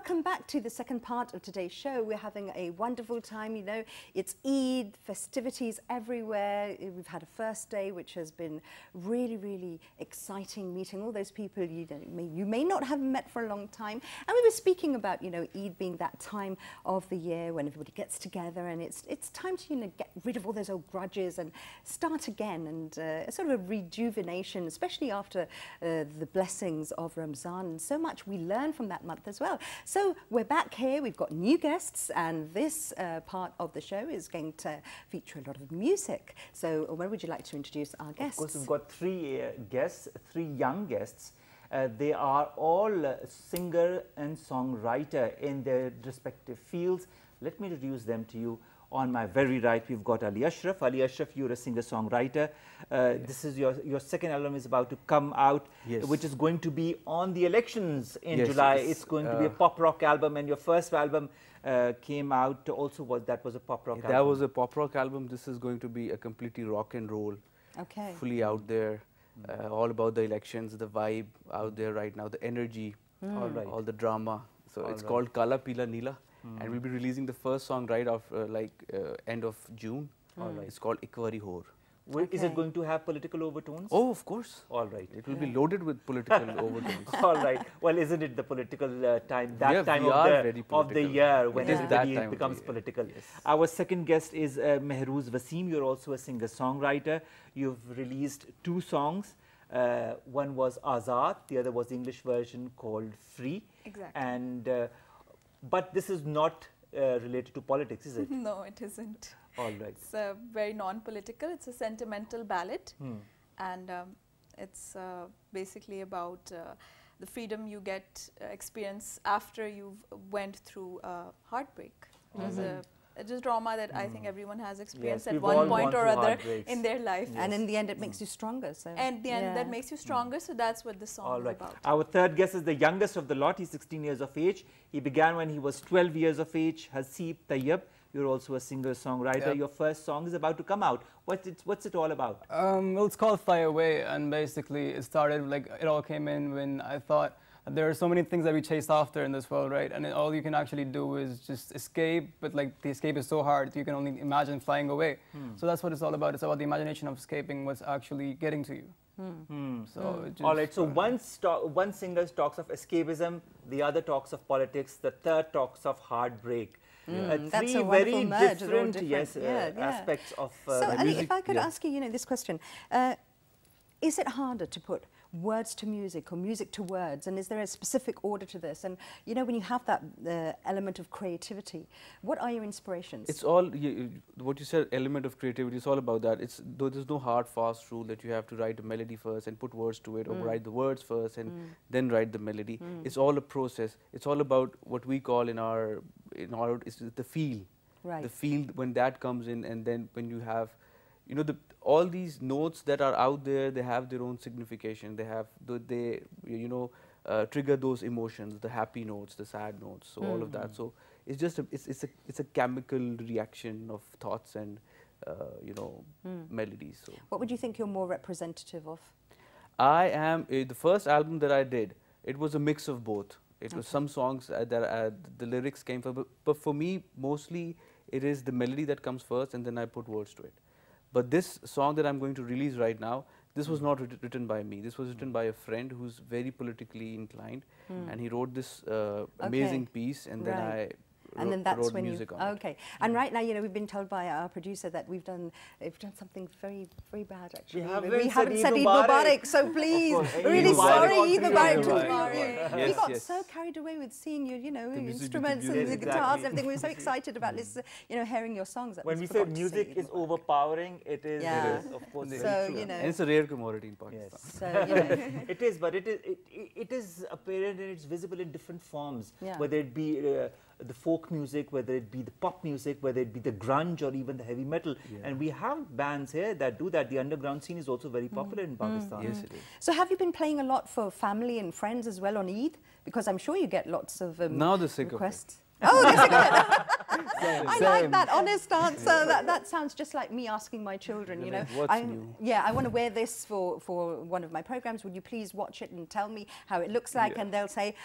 welcome back to the second part of today's show. We're having a wonderful time, you know, it's Eid, festivities everywhere. We've had a first day which has been really, really exciting, meeting all those people you may not have met for a long time. And we were speaking about, you know, Eid being that time of the year when everybody gets together and it's time to, you know, get rid of all those old grudges and start again, and sort of a rejuvenation, especially after the blessings of Ramzan, and so much we learn from that month as well. So we're back here, we've got new guests, and this part of the show is going to feature a lot of music. So where would you like to introduce our guests? Of course, we've got three guests, three young guests. They are all singer and songwriter in their respective fields. Let me introduce them to you. On my very right, we've got Ali Ashraf. Ali Ashraf, you're a singer-songwriter. Yes. This is your second album is about to come out, yes, which is going to be on the elections in July. Yes. It's going to be a pop rock album, and your first album came out also that was a pop rock album. That was a pop rock album. This is going to be a completely rock and roll, fully out there, all about the elections, the vibe out there right now, the energy, all the drama. So it's called Kala Pila Neela. And we'll be releasing the first song right after, end of June. It's called Ikvari Hor. Is it going to have political overtones? Oh, of course. All right. It will be loaded with political overtones. All right. Well, isn't it the political time, that time of the year when everybody becomes political? Yes. Our second guest is Mehrooz Wasim. You're also a singer-songwriter. You've released 2 songs. One was Azad, the other was the English version called Free. Exactly. And but this is not related to politics, is it? No, it isn't. All right. It's very non-political. It's a sentimental ballad, and it's basically about the freedom you get experience after you've went through heartbreak. It is drama that I think everyone has experienced at one point or other in their life. Yes. And in the end, it makes you stronger. So. And the end, that makes you stronger. So that's what the song is about. Our third guest is the youngest of the lot. He's 16 years of age. He began when he was 12 years of age. Hasib Tayyab. You're also a singer-songwriter. Yep. Your first song is about to come out. What's it all about? Well, it's called Fly Away, and basically it started, it all came in when I thought there are so many things that we chase after in this world, right? And all you can actually do is just escape, but the escape is so hard, you can only imagine flying away. So that's what it's all about. It's about the imagination of escaping what's actually getting to you. So all right, so one singer talks of escapism, the other talks of politics, the third talks of heartbreak. That's a very merge, different aspects of so, Ali, music. if I could ask you, you know, this question. Is it harder to put words to music or music to words, and is there a specific order to this? And you know, when you have that element of creativity, what are your inspirations? It's all what you said, element of creativity. It's all about that. There's no hard fast rule that you have to write a melody first and put words to it, or write the words first and then write the melody. It's all a process. It's all about what we call in our is the feel. Right. The feel, when that comes in, and then when you have, you know, all these notes that are out there, they have their own signification. They have, trigger those emotions, the happy notes, the sad notes, so all of that. So it's just it's a chemical reaction of thoughts and melodies. So what would you think you're more representative of? I am the first album that I did. It was a mix of both. It was some songs that the lyrics came from, but for me mostly it is the melody that comes first, and then I put words to it. But this song that I'm going to release right now, this was not written by me. This was written by a friend who's very politically inclined, and he wrote this amazing piece, and then I wrote music on it. And right now, you know, we've been told by our producer that we've done something very, very bad. Actually, we haven't said Eid Mubarak, so please, we're really sorry, Eid Mubarak to you. We got so carried away with seeing you, you know, instruments and the guitars and everything. We were so excited about this, you know, hearing your songs. When we say music is overpowering, it is, of course, so, you know, and it's a rare commodity in Pakistan. Yes. So, you know. It is, but it is apparent and it's visible in different forms, whether it be the folk music, whether it be the pop music, whether it be the grunge or even the heavy metal. And we have bands here that do that. The underground scene is also very popular in Pakistan. Yes, it is. So have you been playing a lot for family and friends as well on Eid? Because I'm sure you get lots of now they're sick requests. Of it. Oh, they're sick of it. I like that honest answer. That sounds just like me asking my children, you know. I want to wear this for one of my programs. Would you please watch it and tell me how it looks like? And they'll say,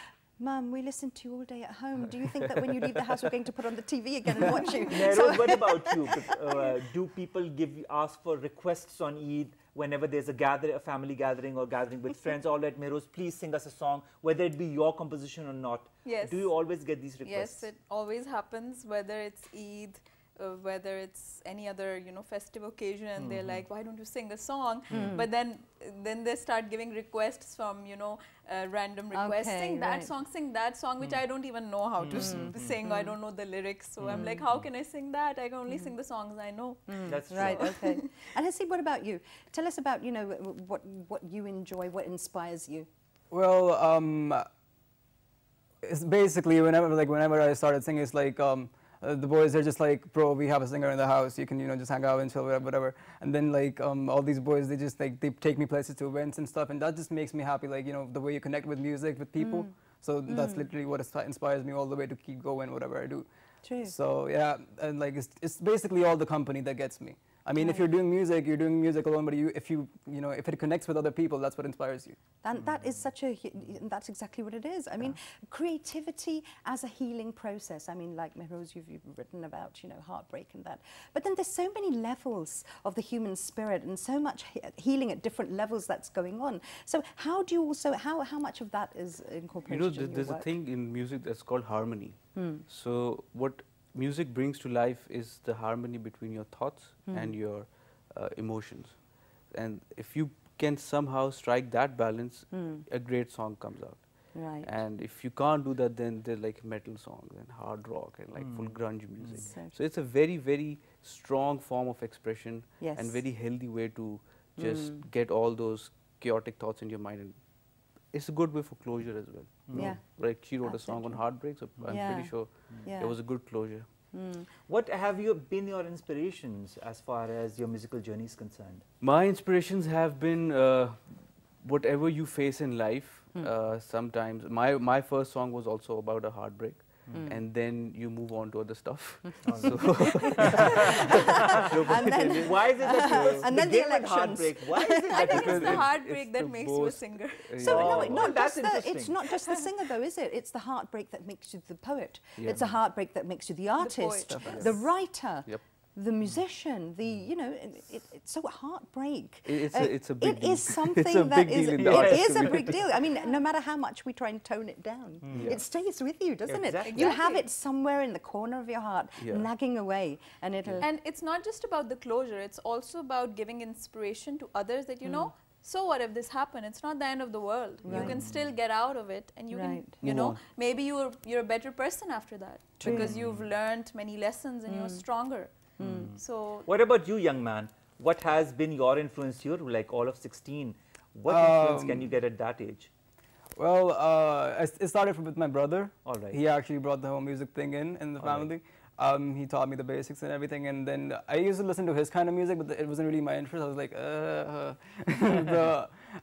Mum, we listen to you all day at home. Do you think that when you leave the house, we're going to put on the TV again and watch you? Mehruz, what about you? Do people ask for requests on Eid whenever there's a family gathering or gathering with friends? All right, Mehruz, please sing us a song, whether it be your composition or not. Yes. Do you always get these requests? Yes, it always happens, whether it's Eid, whether it's any other, you know, festive occasion, and they're like, why don't you sing a song? But then they start giving requests from, you know, random requests. Okay, sing that song, which I don't even know how to sing. I don't know the lyrics. So I'm like, how can I sing that? I can only sing the songs I know. That's true. Right, okay. And Hasib, what about you? Tell us about, you know, what you enjoy, what inspires you. Well, it's basically whenever I started singing, it's like the boys are just like, bro, we have a singer in the house. You can, you know, just hang out and chill, whatever. And then like all these boys, they just like they take me places to events and stuff, and that just makes me happy. Like, you know, the way you connect with music, with people. So that's literally what inspires me all the way to keep going, whatever I do. True. So yeah, and like it's basically all the company that gets me. I mean, if you're doing music alone, but if it connects with other people, that's what inspires you. And that is that's exactly what it is. I mean, creativity as a healing process. I mean, like Mehruz, you've written about, you know, heartbreak and that. But then there's so many levels of the human spirit and so much healing at different levels that's going on. So how do you also, how much of that is incorporated in your work? There's a thing in music that's called harmony. So what music brings to life is the harmony between your thoughts and your emotions. And if you can somehow strike that balance, a great song comes out. Right. And if you can't do that, then they're like metal songs and hard rock and like full grunge music. So it's a very, very strong form of expression and very healthy way to just get all those chaotic thoughts in your mind. And it's a good way for closure as well. Yeah. Like she wrote a song on heartbreak, so I'm pretty sure it was a good closure. What have been your inspirations as far as your musical journey is concerned? My inspirations have been whatever you face in life. Sometimes my first song was also about a heartbreak. And then you move on to other stuff. And then, why is it that you and then the begin with elections. heartbreak? Why is it I that think you it's the heartbreak it's that the makes you a most- singer. So no, that's it's interesting. not just the singer though, is it? It's the heartbreak that makes you the poet. Yeah. It's a heartbreak that makes you the artist, poet, the writer, Yep. the musician, you know, it's so heartbreak. It's a big It deal. is something It's a that big is, deal in the it artist is a community. big deal. I mean, no matter how much we try and tone it down, it stays with you, doesn't Exactly. it? You have it somewhere in the corner of your heart, Yeah. nagging away, and it'll... And it's not just about the closure, it's also about giving inspiration to others that, you know, so what if this happened? It's not the end of the world. You can still get out of it, and you can, you Move know, on. maybe you're a better person after that because you've learned many lessons and you're stronger. So What about you, young man? What has been your influence? You're like all of 16. What influence can you get at that age? Well, it started with my brother. All right. He actually brought the whole music thing in the family. He taught me the basics and everything, and then I used to listen to his kind of music, but it wasn't really my interest. I was like,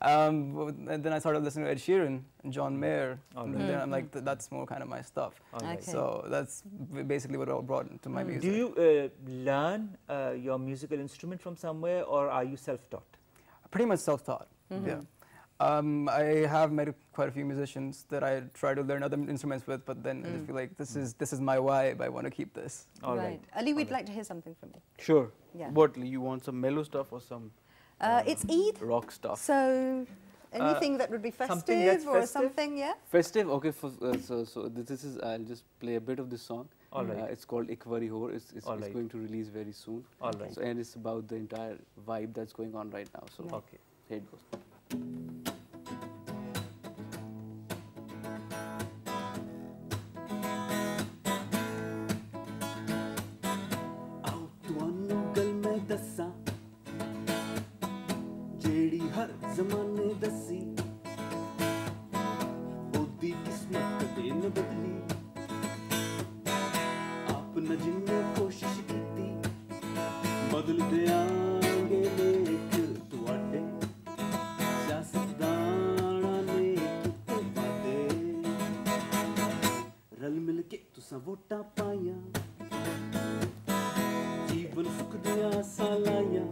and then I started listening to Ed Sheeran and John Mayer, and then I'm like, that's more kind of my stuff. Right. Okay. So that's basically what I brought into my music. Do you learn your musical instrument from somewhere, or are you self-taught? Pretty much self-taught, yeah. I have met quite a few musicians that I try to learn other instruments with, but then I just feel like this is my vibe. I want to keep this. All right. Ali, we'd like to hear something from you. Sure. Yeah. What, you want some mellow stuff or some It's Eid, rock stuff? so anything that would be something that's festive or festive? something, yeah? Festive, okay. So this is, I'll just play a bit of this song. All right. It's called Ikvari Hor. It's All right. going to release very soon. All right. So, and it's about the entire vibe that's going on right now. So Okay. here it goes. आओ तुहानू गल मैं दस्सां जेड़ी हर जमाने दसी ओदी किस्मत कदे न बदली आप न जिन्ने कोशिश कीती बदल देआंगे लेख तुहाडे सियासतदानां ने कीते वादे रल मिल के तुसां वोटां पाईयां जीवन सुख दिया सालायां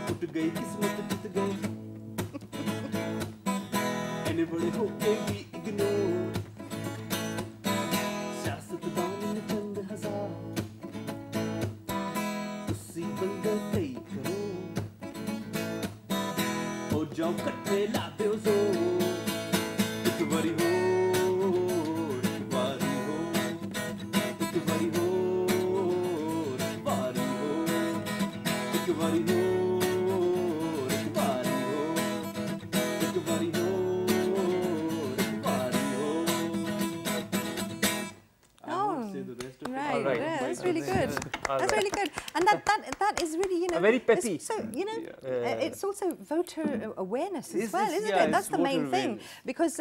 टूट गई किस्मत जित गई बड़े होके भी इग्नोर सियासतदान ने चंद हजार उसी बंदे कई करोड़ हो जाओ कट्ठे ला दो जोर एक बारी हो एक बारी हो एक बारी हो एक बारी हो एक बारी हो एक बारी हो एक बारी हो एक बारी हो I won't say the rest of it. Right, right. yeah, that's really good. All That's right. really good, and that is really, you know, Very it's peppy. So you know, it's also voter awareness as This well, is- isn't yeah, it? That's it's the main voter thing, awareness. because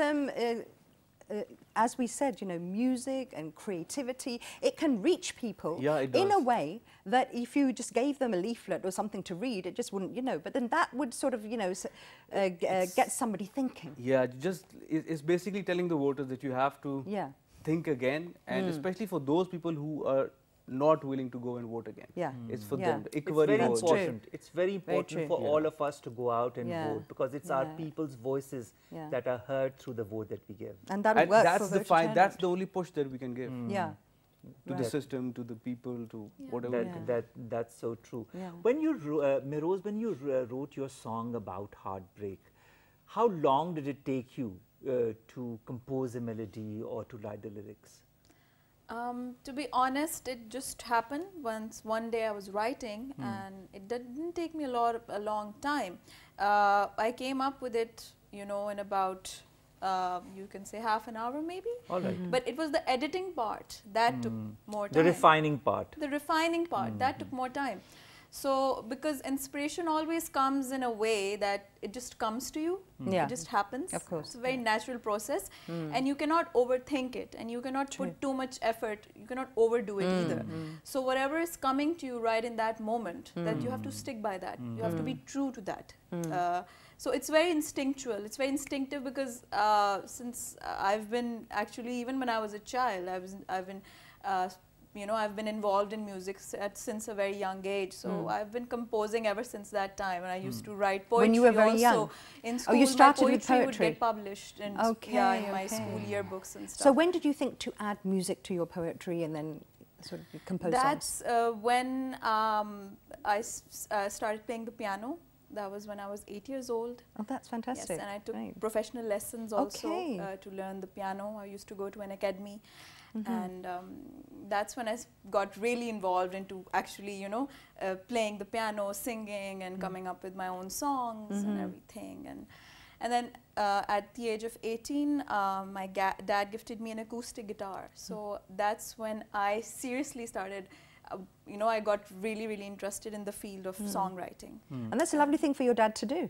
as we said, you know, music and creativity, it can reach people Yeah, it in a does. way that if you just gave them a leaflet or something to read, it just wouldn't, you know. But then that would sort of, you know, get somebody thinking. Yeah, it's basically telling the voters that you have to Yeah, think again, and especially for those people who are not willing to go and vote again. yeah. It's for Yeah. them. It's Ikvari very That's vote. true. important. It's very important true. for Yeah. all of us to go out and Yeah. vote, because it's our Yeah. people's voices Yeah. that are heard through the vote that we give. And that would And work that's for the voter fine. That's turnout. the only push that we can give Yeah. to the Right. system, to the people, to Yeah. whatever. That, we can. that's so true. Yeah. When you, Meroz, when you wrote your song about heartbreak, how long did it take you to compose a melody or to write the lyrics? To be honest, it just happened once. One day I was writing, and it didn't take me a long time. I came up with it, you know, in about you can say half an hour maybe. All right. But it was the editing part that took more time. The refining part. The refining part that took more time. So because inspiration always comes in a way that it just comes to you. Yeah. It just happens. Of course, It's a very natural process, and you cannot overthink it, and you cannot put too much effort. You cannot overdo it either. So whatever is coming to you right in that moment, that you have to stick by that. You have to be true to that. So it's very instinctual. It's very instinctive because since I've been actually, even when I was a child, I've been you know, I've been involved in music since a very young age. So I've been composing ever since that time, and I used to write poetry. When you were very also. young? In Oh, school, you started my with poetry would poetry? get published, and Okay, yeah, in my okay. school yearbooks and stuff. So when did you think to add music to your poetry and then sort of compose songs? That's when I started playing the piano. That was when I was 8 years old. Oh, that's fantastic. Yes, and I took Right. professional lessons also Okay. to learn the piano. I used to go to an academy, and that's when I got really involved into actually, you know, playing the piano, singing, and coming up with my own songs and everything. And then at the age of 18, my dad gifted me an acoustic guitar. So that's when I seriously started. You know, I got really, really interested in the field of songwriting. And that's a lovely thing for your dad to do.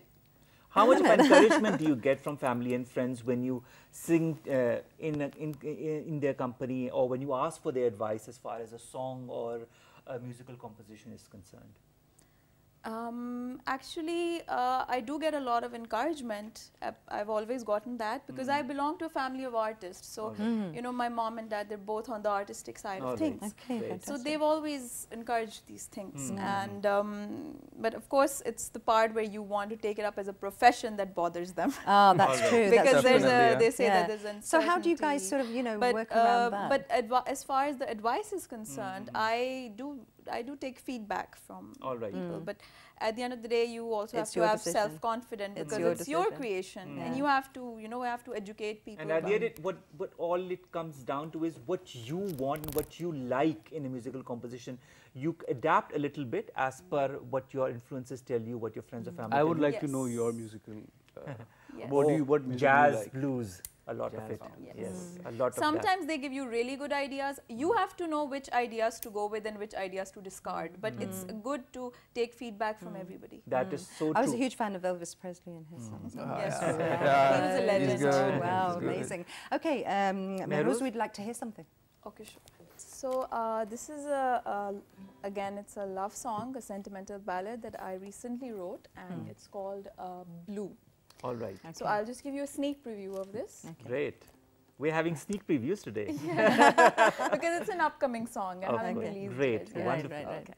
How much of encouragement do you get from family and friends when you sing in their company, or when you ask for their advice as far as a song or a musical composition is concerned? Actually, I do get a lot of encouragement. I've always gotten that because I belong to a family of artists. So, you know, my mom and dad, they're both on the artistic side All of right. things. Okay, Great. fantastic. So they've always encouraged these things, and but of course it's the part where you want to take it up as a profession that bothers them. Ah, that's Alright. true. Because that's there's true. Definitely, a, yeah. they say Yeah. that there's uncertainty. So how do you guys sort of, you know, but, work around that? But as far as the advice is concerned, I do take feedback from All right. people, but at the end of the day, you also It's have to your have decision. self-confidence It's because your it's your decision. creation, Yeah. and you have to, you know, have to educate people. And at the about end, what all it comes down to is what you want, what you like in a musical composition. You adapt a little bit as per what your influences tell you, what your friends or family I tell would you. like to know Yes. your musical. Yes. What do Oh, you? What music jazz, do you like? blues, a lot of Jazz, it. yes. Yes, a lot of that. Sometimes they give you really good ideas. You have to know which ideas to go with and which ideas to discard. But it's good to take feedback from everybody. That is so I was a true. huge fan of Elvis Presley and his songs. Yes, yeah. he was a legend. He's good. Oh, wow, He's good. amazing. Okay, Mehruz? Mehruz, we'd like to hear something. Okay, sure. So this is again, it's a love song, a sentimental ballad that I recently wrote, and it's called Blue. All right. So I'll just give you a sneak preview of this Great. We're having sneak previews today. because it's an upcoming song. I haven't Okay. released Great. it. yet. Wonderful. Right, right. Okay.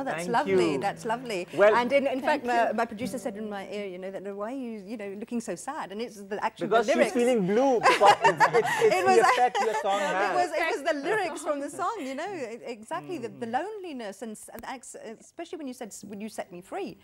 that's Thank lovely. you. That's lovely. Well, and in fact, my producer said in my ear, that why are you, looking so sad? And it's actually because the lyrics. she's feeling blue. Because it's was- the effect your song has. It was the lyrics from the song, exactly the loneliness, and especially when you set me free,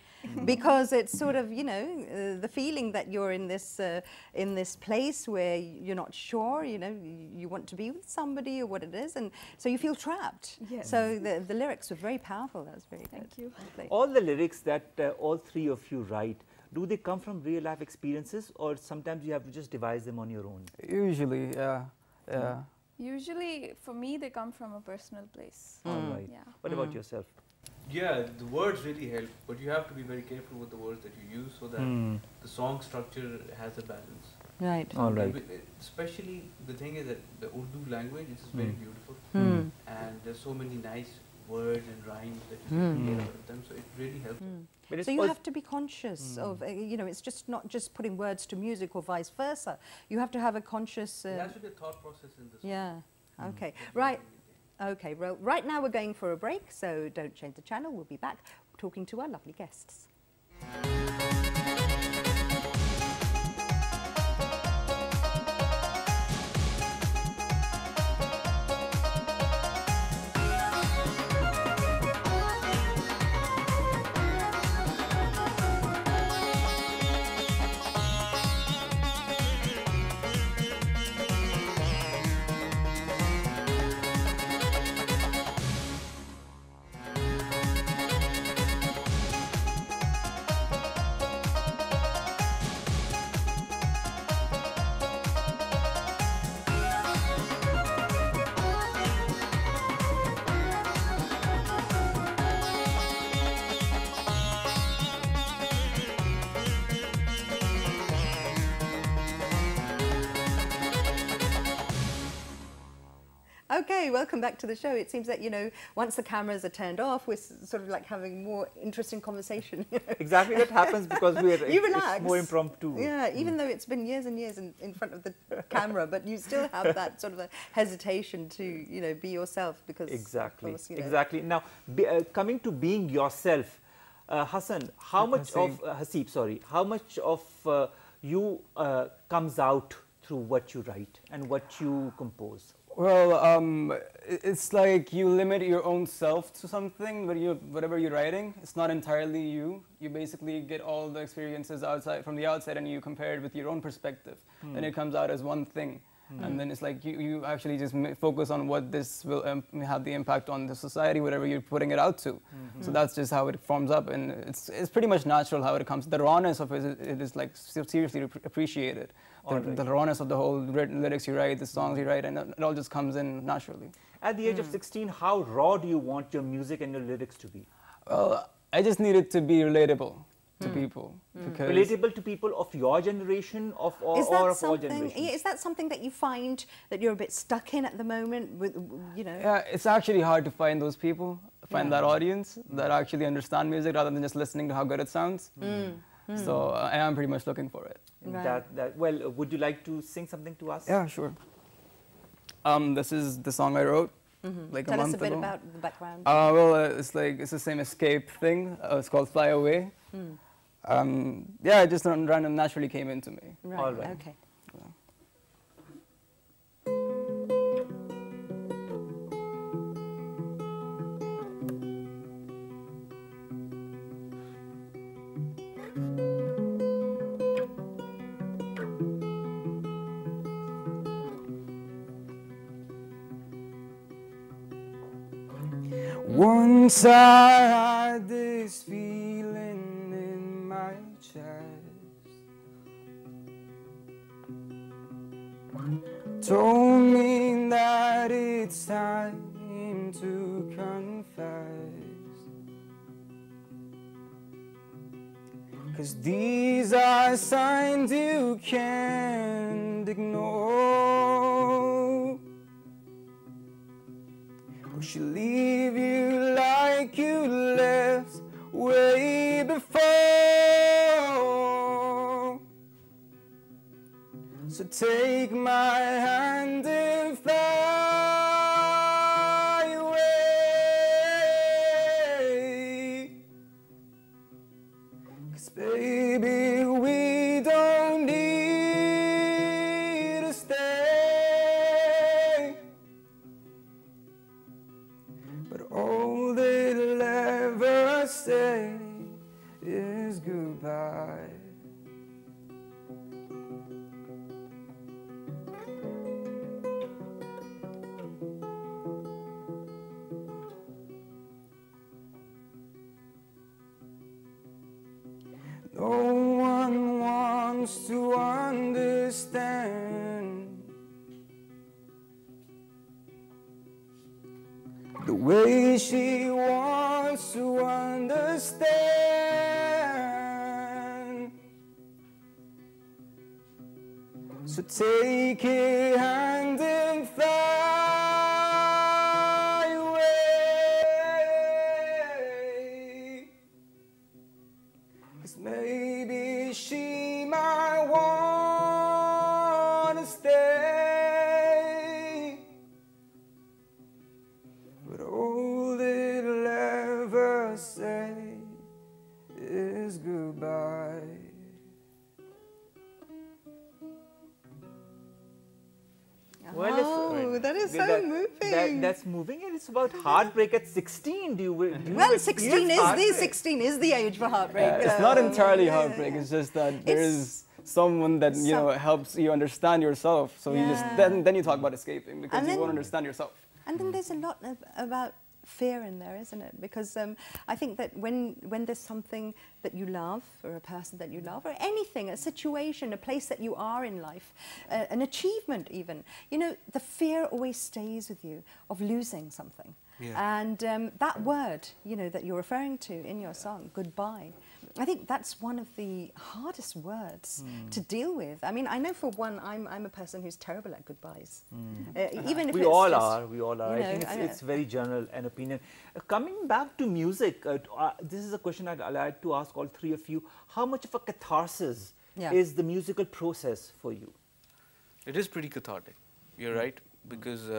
because it's sort of the feeling that you're in this place where you're not sure, you want to be with somebody or what it is, and so you feel trapped. Yes. So the lyrics were very powerful. That was very good. Thank you. Lovely. All the lyrics that all three of you write, do they come from real life experiences, or sometimes you have to just devise them on your own? Usually, yeah. Usually, for me, they come from a personal place. All right. Yeah. What about yourself? Yeah, the words really help, but you have to be very careful with the words that you use so that the song structure has a balance. Right. All right. Especially the thing is that the Urdu language is very beautiful, and there's so many nice words and rhymes that you can get out of them, so it really helps. But it's So you al- have to be conscious of, it's just not just putting words to music or vice versa. You have to have a conscious. There has to be a thought process in the song. Yeah. Okay. Right. Okay. Well, right now we're going for a break, so don't change the channel. We'll be back talking to our lovely guests. Okay, welcome back to the show. It seems that, once the cameras are turned off, we're sort of like having more interesting conversation. Exactly, that happens because You relax. it's more impromptu. Yeah, even though it's been years and years in front of the camera, but you still have that sort of a hesitation to, be yourself because Exactly, of course, exactly. Now, coming to being yourself, Hassan, how much Haseeb. how much of you comes out through what you write and what you compose? Well, it's like you limit your own self to something, but whatever you're writing, it's not entirely you. You basically get all the experiences from the outside, and you compare it with your own perspective. Then it comes out as one thing. And then it's like you actually just focus on what this will have the impact on the society, whatever you're putting it out to. So that's just how it forms up, and it's pretty much natural how it comes. The rawness of it is like seriously appreciated. The rawness of the whole lyrics you write, the songs you write, and it all just comes in naturally. At the age of 16, how raw do you want your music and your lyrics to be? Well, I just need it to be relatable to people. Because Relatable to people of your generation or of all generations? Is that something that you find that you're a bit stuck in at the moment? Yeah, it's actually hard to find those people, that audience that actually understand music rather than just listening to how good it sounds. So I am pretty much looking for it. Right. Well, would you like to sing something to us? Yeah, sure. This is the song I wrote like Tell a us month a bit ago. about the background. Well, it's the same escape thing. It's called Fly Away. Yeah, it just random naturally came into me. Right. all right. Okay. Once I had this feeling in my chest, told me that it's time to confess, 'cause these are signs you can't ignore. She'll leave you like you left way before. So take my hand and fly. the way she wants to understand. So take it hand and fly away. 'Cause maybe she might wanna stay, but all it'll ever say is goodbye. Well, Oh, that is so moving. That's moving, and it's about heartbreak at 16. Do you well, experience 16 is the age for heartbreak. It's not entirely heartbreak. It's just that there is someone that helps you understand yourself. So you just then you talk about escaping because And you then- won't understand yourself. And then there's a lot about fear in there, isn't it? Because I think that when there's something that you love, or a person that you love, or anything, a situation, a place that you are in life, an achievement even, you know, the fear always stays with you of losing something. Yeah. And that word, you know, that you're referring to in your song, goodbye, I think that's one of the hardest words to deal with. I mean, I know for one, I'm a person who's terrible at goodbyes. Even if We it's all just, are. We all are. you I think know, it's very general an opinion. Coming back to music, this is a question I'd like to ask all three of you. How much of a catharsis is the musical process for you? It is pretty cathartic. You're right, because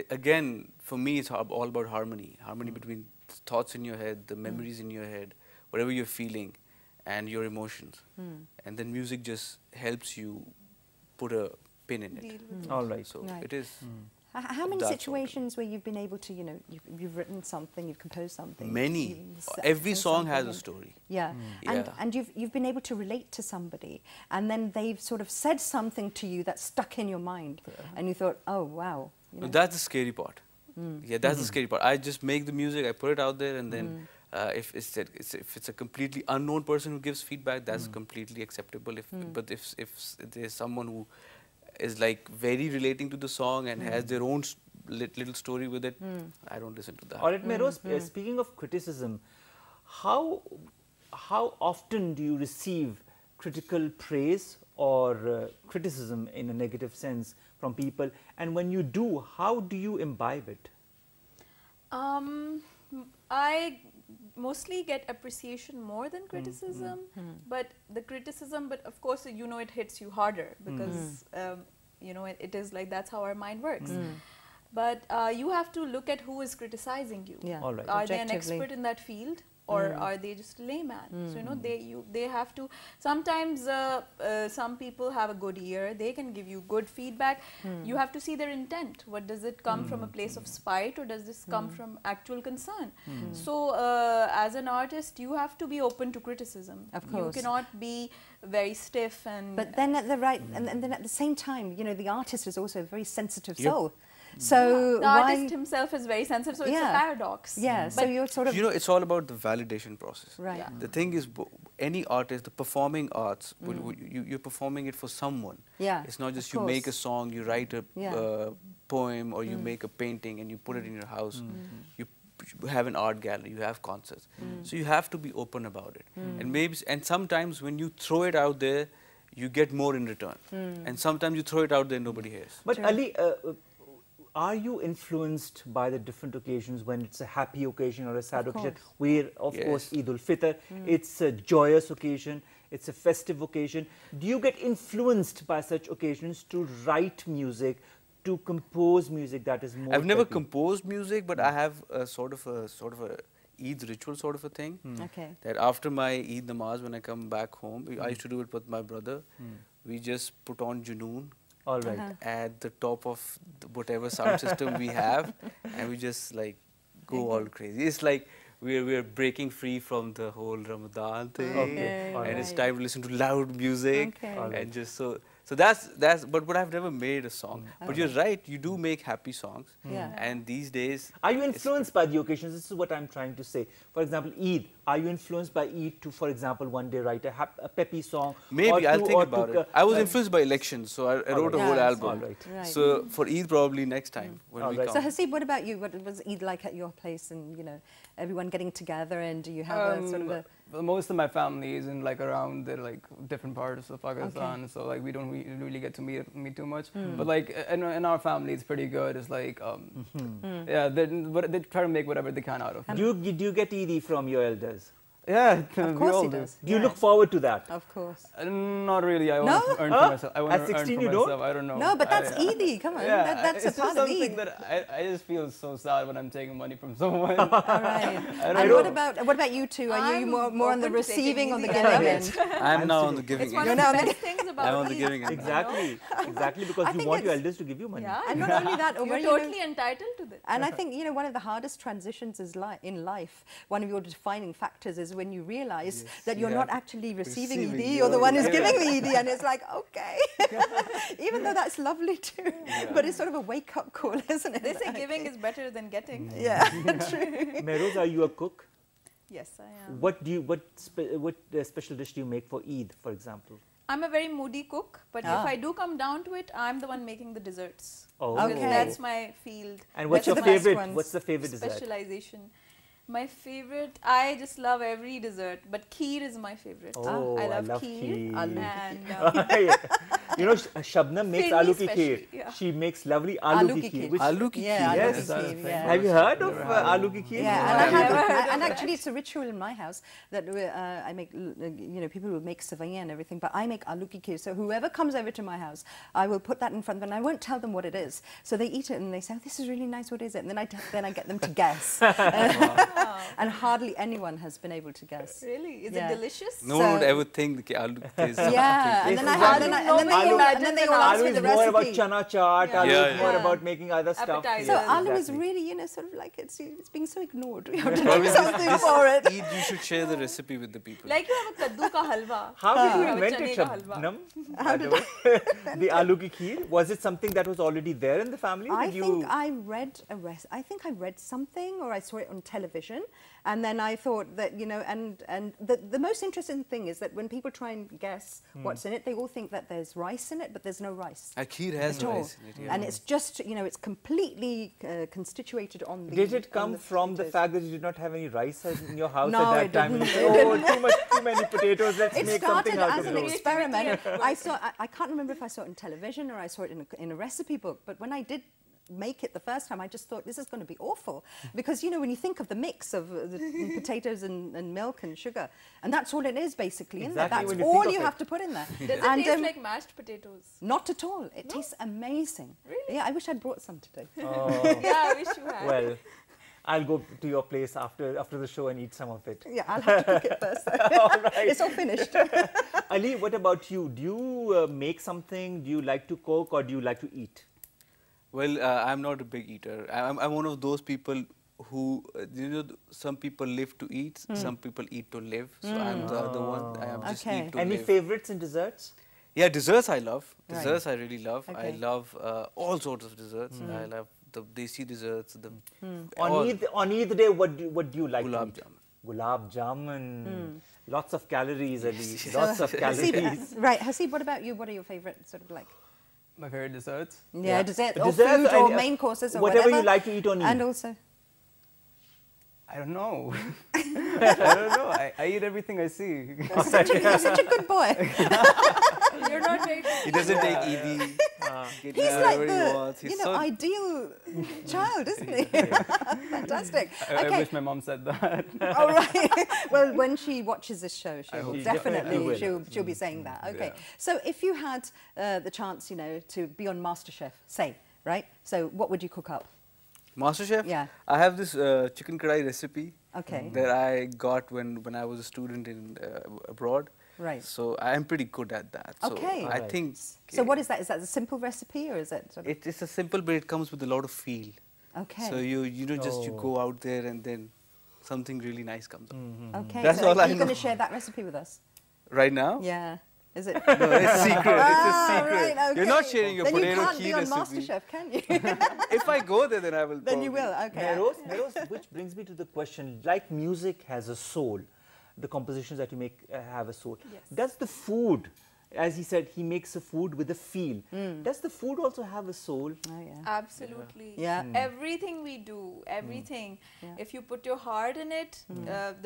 again, for me, it's all about harmony. Harmony between thoughts in your head, the memories in your head, whatever you're feeling, and your emotions. And then music just helps you put a pin in Deal it. with All right. So Right. it is. How many That's situations where you've been able to, you know, you've written something, you've composed something? Many. you've Every sung song has something a and- story. Yeah, Yeah. and you've been able to relate to somebody, and then they've sort of said something to you that stuck in your mind, and you thought, oh wow. You know? No, that's the scary part. Yeah, that's the scary part. I just make the music, I put it out there, and then if it's a completely unknown person who gives feedback, that's completely acceptable. But if there's someone who is like very relating to the song and has their own little story with it, I don't listen to that. All right, Meros, speaking of criticism, how often do you receive critical praise or criticism in a negative sense from people? And when you do, how do you imbibe it? I mostly get appreciation more than criticism, but of course, you know, it hits you harder because you know, it is like that's how our mind works. But you have to look at who is criticizing you. Yeah. All right. Are they an Objectively. expert in that field, or are they just a layman? So you know, they have to. Sometimes some people have a good ear; they can give you good feedback. You have to see their intent. What does it come from a place of spite, or does this come from actual concern? So as an artist, you have to be open to criticism. Of course. You cannot be very stiff and. But then at the and then at the same time, you know, the artist is also a very sensitive Yep. soul. So the why? artist himself is very sensitive, so it's a paradox. Yeah. So But you're sort of You know, it's all about the validation process. right. Yeah. The thing is, any artist, the performing arts, you're performing it for someone. Yeah, It's not just of you make a course. song, you write a Yeah. poem, or you make a painting and you put it in your house. You have an art gallery, you have concerts. So you have to be open about it. And sometimes when you throw it out there, you get more in return. And sometimes you throw it out there, nobody hears. But True. Ali, are you influenced by the different occasions when it's a happy occasion or a sad Of occasion? course. Where, of Yes. course, Eid ul-Fitr, it's a joyous occasion, it's a festive occasion. Do you get influenced by such occasions to write music, to compose music that is more I've never peppy? composed music, but I have a sort of a Eid ritual sort of a thing. Okay. That after my Eid namaz, when I come back home, I used to do it with my brother. We just put on Junoon All right. at the top of whatever sound system we have, and we just like go all crazy. It's like we're breaking free from the whole Ramadan thing, Okay, all and it's right. time to listen to loud music, Okay. All right. and just so So that's but I've never made a song. But you're right, you do make happy songs. Yeah. And these days, Are you influenced by the occasions? This is what I'm trying to say. For example, Eid. Are you influenced by Eid to, for example, one day write a peppy song? maybe I'll think about it. I was influenced by elections, so I wrote a right. whole Yeah, album. all right. Right. So for Eid, probably next time when All we right. come. So Haseeb, what about you? What was Eid like at your place, and everyone getting together, and do you have a sort of a Well, most of my family is in like around the like different parts of Pakistan, so like we don't really get to meet too much. But like in our family, it's pretty good. It's like yeah, they try to make whatever they can out of it. Do you get ED from your elders? Yeah, Of course he does. Do you Yeah. look forward to that? Of course. Not really. I No? want to earn for myself. I want At to 16 earn for you don't? myself. I don't know. No, but that's Eid. Come on, Yeah, that's a it's part just of something Eid. that I just feel so sad when I'm taking money from someone. All right. don't And know. what about you two? Are you I'm more on the open to taking receiving or the easy. giving I end? love it. I'm now on the giving It's end. one of You're the now on the- best things about I'm on the Eid, giving end. you know? Exactly, exactly, because I you think want your it's- elders to give you money. Yeah. And not only that, You're when totally entitled to this. And I think one of the hardest transitions is in life. One of your defining factors is when you realize that you're yeah. not actually receiving Receiving, ED, you're you're the one who's giving. giving the ED, and it's like, okay, even though that's lovely too, but it's sort of a wake-up call, isn't it? They say giving is better than getting. Yeah, true. Mehruz, are you a cook? Yes, I am. What special dish do you make for Eid, for example? I'm a very moody cook, but Ah. if I do come down to it, I'm the one making the desserts. Oh. Because Okay. that's my field. And what's That's your the best favorite? ones. What's the favorite dessert? Specialization. My favorite, I just love every dessert, but kheer is my favorite. Oh, I love kheer. Aloo and Shabnam makes Fairly aloo ki kheer. special, yeah. She makes lovely aloo ki kheer. which- Aloo ki Yeah, kheer. Yes. aloo ki kheer, yeah. Have you heard of aloo ki kheer? Yeah, No, and, I I've have, never heard and of actually that. it's a ritual in my house that I make, people will make savaiya and everything, but I make aloo ki kheer. So whoever comes over to my house, I will put that in front of them, and I won't tell them what it is. So they eat it and they say, oh, this is really nice, what is it? And then I get them to guess. And hardly anyone has been able to guess. Really? Is Yeah. it delicious? No one would So- ever think that aloo is Yeah, and then I Yes, have, aloo- and then they all ask Aloo me is the more about recipe. chana chaat. Yeah. Aloo Yeah, is more yeah. about making other stuff. Appetizer. So Yes, aloo is exactly. really, sort of like it's being so ignored. We have to Probably do something this for it. Eid, you should share the recipe with the people. Like you have a kaddu ka halwa. How did you have a invent chane it, ka halwa. Shabnam? By the way? The aloo ki kheer, was it something that was already there in the family? I Did you- think I read I think I read something, or I saw it on television, and then I thought that and the most interesting thing is that when people try and guess what's in it, they all think that there's rice in it, but there's no rice Kheer has at all, rice in it. Yeah. and it's just it's completely constituted on the. Did it on come from the potatoes. fact that you did not have any rice in your house No, at it that time? didn't. Oh, too many potatoes. Let's It make started something out as of an those. experiment. I can't remember if I saw it on television or I saw it in a recipe book, but when I did make it the first time, I just thought this is going to be awful, because when you think of the mix of the potatoes and milk and sugar, and that's all it is basically in there. Exactly, That's when you think all of you it. have to put in there. Does it And, taste like mashed potatoes? not at all. It tastes amazing. Really? Yeah, I wish I'd brought some today. Oh, Yeah, I wish you had. well, I'll go to your place after the show and eat some of it. Yeah, I'll have to cook it first. All right. It's all finished. Ali, what about you? Do you make something? Do you like to cook, or do you like to eat? Well, I'm not a big eater. I'm one of those people who, some people live to eat, some people eat to live. So I'm the other one. I am just Okay. eat to Any live. favorites in desserts? Yeah, desserts I love. Right. Desserts I really love. I Okay. love all sorts of desserts. I love the desi desserts. The On Eid day, what do you like? Gulab to eat? jamun. Gulab jamun. Lots of calories, Ali. Yes. Lots of Haseeb, calories. right, Haseeb, what about you? What are your favourite sort of like? My favorite desserts. Yeah, dessert or Desserts, food or and, main courses or whatever whatever. you like to eat on Eid. And also, I don't know. I don't know. I eat everything I see. you're such a good boy. You're not very He doesn't take ED. He's like whatever he the wants. He's so ideal child, isn't he? Fantastic. I Okay. wish my mom said that. All right. Well, when she watches this show, she will She definitely definitely she'll be saying that. Okay. Yeah. So if you had the chance, to be on MasterChef, say, right? So what would you cook up? MasterChef? Yeah. I have this chicken kadai recipe Okay. that I got when I was a student in abroad. Right. So I am pretty good at that. So Okay. I Alright. think. So what is that? Is that a simple recipe or is it? Sort of, It's a simple, but it comes with a lot of feel. okay. So you don't just you Oh. go out there and then something really nice comes up. Okay. That's so all are I you going know. to share that recipe with us? Right now? Yeah. Is it? No, it's secret. It's a secret. Right, okay. You're not sharing your then potato you can't key be on recipe. MasterChef, can you? If I go there, then I will. Then you probably. will, okay. Mehrose, which brings me to the question, like music has a soul, the compositions that you make have a soul. Yes. Does the food, as he said, he makes a food with a feel, does the food also have a soul? Oh, yeah. Absolutely. Yeah. Everything we do, everything, if you put your heart in it,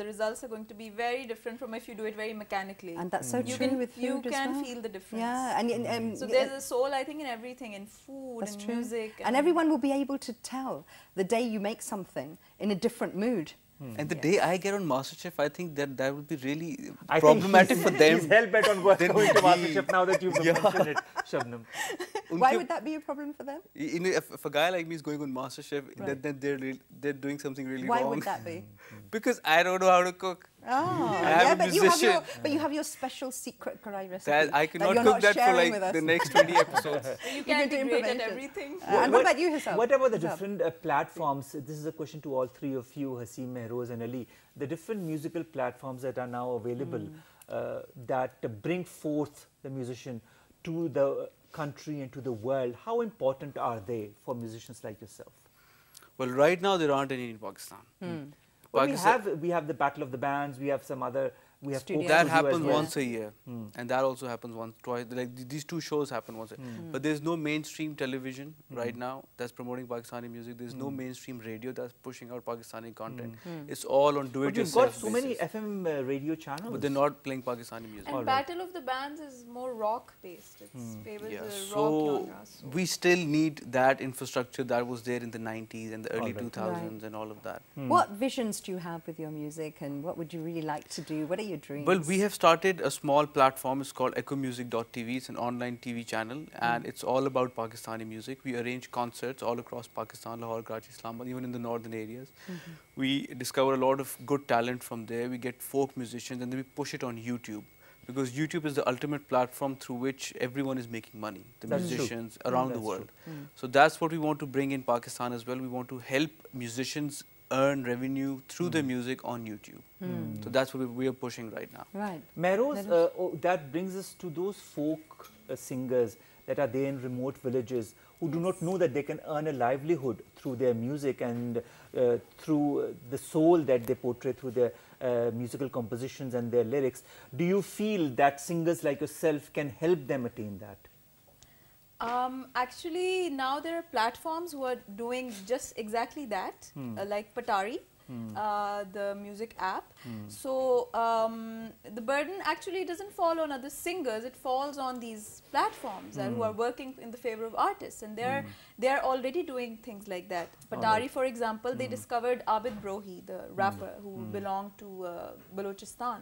the results are going to be very different from if you do it very mechanically. And that's so you true can, with food you as can well. feel the difference. Yeah, and So there's a soul, I think, in everything, in food, that's in true. music. And everyone will be able to tell the day you make something in a different mood. And the day I get on MasterChef, I think that would be really I think problematic for them. He's hell bent on going to MasterChef now that you've Yeah. mentioned it, Shabnam. Why would that be a problem for them? You know, if a guy like me is going on MasterChef, Right. then they're doing something really Why wrong. would that be? Because I don't know how to cook. Oh, I'm yeah, a but musician. you have your special secret karai recipe. That I cannot you're cook not that for sharing with like us. the next 20 episodes. You can can do be great at information. everything. And what about you, Hisab? What about the Hisab? different platforms? This is a question to all three of you, Haseem, Mehrose and Ali. The different musical platforms that are now available that bring forth the musician to the country and to the world. How important are they for musicians like yourself? Well, right now there aren't any in Pakistan. Well, Pakistan- we have the Battle of the Bands. We have some other. We have Studios. folk That studio as happens well. once a year, and that also happens once, twice. Like these two shows happen once a year. But there's no mainstream television right now that's promoting Pakistani music. There's no mainstream radio that's pushing out Pakistani content. It's all on But you've got do-it-yourself so many basis. FM radio channels. But they're not playing Pakistani music. And All right. Battle of the Bands is more rock based. It's favors Yeah, the rock so genre. So we still need that infrastructure that was there in the 90s and the early All right. 2000s and all of that. What visions do you have with your music, and what would you really like to do? What are your dreams? Well, we have started a small platform. It's called echomusic.tv. It's an online TV channel, and it's all about Pakistani music. We arrange concerts all across Pakistan, Lahore, Karachi, Islamabad, even in the northern areas. We discover a lot of good talent from there. We get folk musicians, and then we push it on YouTube. Because YouTube is the ultimate platform through which everyone is making money, the That's true. musicians around the That's world. So that's what we want to bring in Pakistan as well. We want to help musicians earn revenue through their music on YouTube. So that's what we are pushing right now. right. Mehrose, that brings us to those folk singers that are there in remote villages who do not know that they can earn a livelihood through their music and through the soul that they portray through their musical compositions and their lyrics. Do you feel that singers like yourself can help them attain that? actually, now there are platforms who are doing just exactly that, like Patari, the music app. So the burden actually doesn't fall on other singers; it falls on these platforms who are working in the favor of artists, and they're already doing things like that. Patari, for example, they discovered Abid Brohi, the rapper who belonged to Balochistan.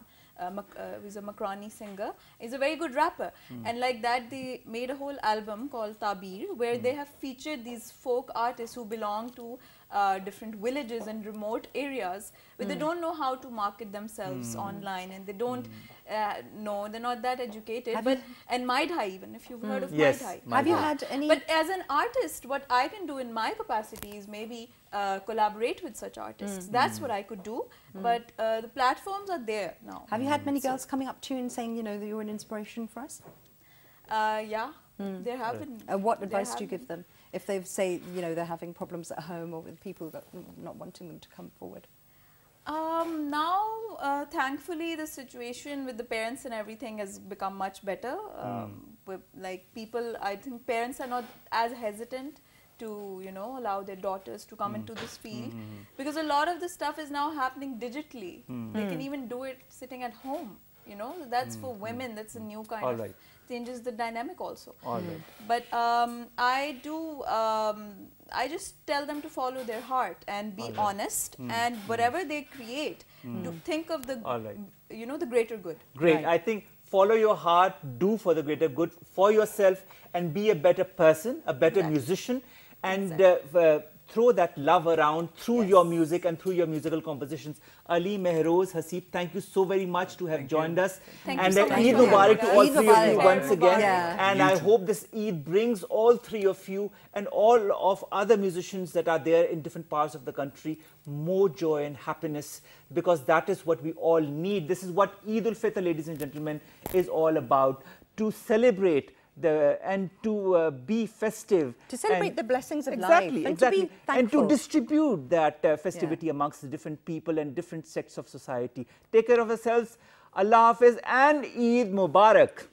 He's a Makrani singer. He's a very good rapper, and like that they made a whole album called Tabir, where they have featured these folk artists who belong to different villages and remote areas, where they don't know how to market themselves online, and they don't know, they're not that educated. And Maidhai, even if you've heard of Yes, Maidhai. Have you had any? But as an artist, what I can do in my capacity is maybe collaborate with such artists. That's what I could do. But the platforms are there now. have you had many girls coming up to you and saying, you know, that you're an inspiration for us? Yeah, there have been. What there advice do have you give them if they say, you know, they're having problems at home or with people that not wanting them to come forward? Now, thankfully, the situation with the parents and everything has become much better. With, like, people, I think parents are not as hesitant to, you know, allow their daughters to come into this field, because a lot of the stuff is now happening digitally. They can even do it sitting at home, you know. That's for women. That's a new kind All of right. changes the dynamic also. All right. But I just tell them to follow their heart and be honest, and whatever they create, to think of the, All right. you know, the greater good. Great. Right. I think follow your heart, do for the greater good, for yourself, and be a better person, a better Exactly. musician, and throw that love around through your music and through your musical compositions. Ali, Mehrose, Haseeb, thank you so very much to have joined us. Thank you and so Eid much for Mubarak having to us. all Eid three of you Mubarak. once again. Yeah. And I hope this Eid brings all three of you and all of other musicians that are there in different parts of the country more joy and happiness, because that is what we all need. This is what Eid ul-Fitr, ladies and gentlemen, is all about. to celebrate and to be festive. To celebrate the blessings of exactly, life and exactly, to be and thankful. to distribute that festivity amongst the different people and different sects of society. Take care of yourselves. Allah Hafiz and Eid Mubarak.